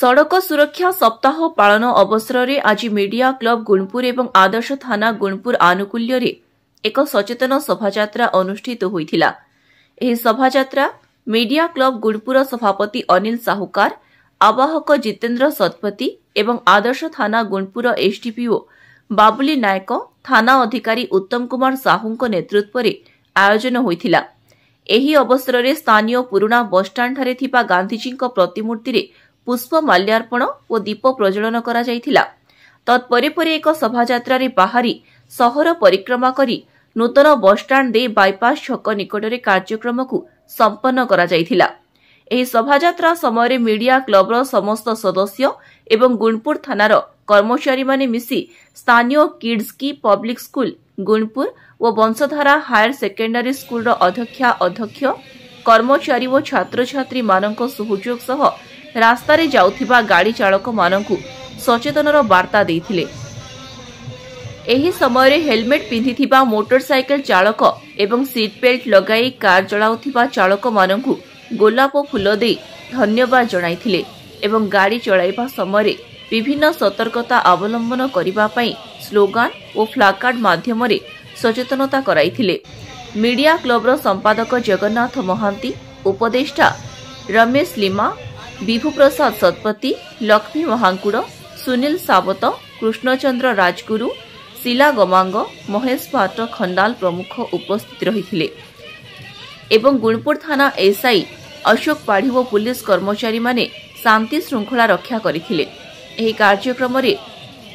सड़क सुरक्षा सप्ताह पालन अवसर में आज मीडिया क्लब गुणपुर एवं आदर्श थाना गुणपुर आनुकूल्य एक सचेतन शोभायात्रा अनुष्ठित होइथिला। एही शोभायात्रा मीडिया क्लब गुणपुर सभापति अनिल साहुकार, आवाहक जितेन्द्र सतपथी एवं आदर्श थाना गुणपुर एसडीपीओ बाबुली नायक, थाना अधिकारी उत्तम कुमार साहू नेतृत्व में आयोजन होइथिला। एही अवसर में स्थानीय पुराना बसस्टाण्ड ठारे थिबा गांधीजी प्रतिमूर्ति रे पुष्प माल्यार्पण और दीप प्रज्वलन करा जायथिला। तत्परे परे एक शोभायात्रा रे बाहरी सहर परिक्रमा करी नूतन बसस्टाण्ड दे बाईपास छक निकटरे कार्यक्रम को संपन्न करा जायथिला। एही शोभायात्रा समय मीडिया क्लबर समस्त सदस्य एवं गुणपुर थानार कर्मचारी माने मिसी स्थानीय किड्स की पब्लिक स्कूल गुणपुर और वंशधारा हायर सेकेंडरी स्कूल अध्यक्षा अध्यक्ष कर्मचारी और छात्र छात्री मानक सहयोग सह रास्ता रे जाउथिबा गाड़ी चालक मानकु सचेतनर वार्ता देथिले। एही समय हेलमेट पिंधिथिबा मोटरसाइकेल चालक एवं सीट बेल्ट लगाई कार चलाउथिबा चालक मानकु गोलाप फूल दे धन्यवाद जणाइथिले एवं गाड़ी चलाइबा समय विभिन्न सतर्कता अवलंबन करिबा पई स्लोगान और फ्लाकार्ड माध्यम रे सचेतनता कराइथिले। मीडिया क्लबर संपादक जगन्नाथ महांती, उपदेष्टा रमेश लिमा, विभु प्रसाद सतपथी, लक्ष्मी महांकुड़, सुनील सावत, कृष्णचंद्र राजगुरु, शीला गमांग, महेश भाट खंडाल प्रमुख उपस्थित रहिथिले एवं गुणपुर थाना एसआई अशोक पाढ़ी और पुलिस कर्मचारी माने शांति श्रृंखला रक्षा करथिले। एही कार्यक्रम रे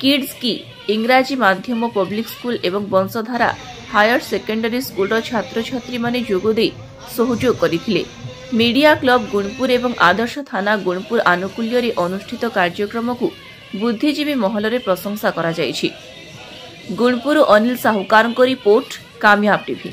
किड्स की इंग्राजी माध्यम पब्लिक स्कूल एवं वंशधारा हायर सेकेंडरी स्कूल छात्र छात्री माने जोगदे सहयोग करथिले। मीडिया क्लब गुणपुर एवं आदर्श थाना गुणपुर आनुकूल्य रे अनुष्ठित कार्यक्रम को बुद्धिजीवी महल रे प्रशंसा करा जायछि। गुणपुर अनिल साहुकार रिपोर्ट, कामयाब टीवी।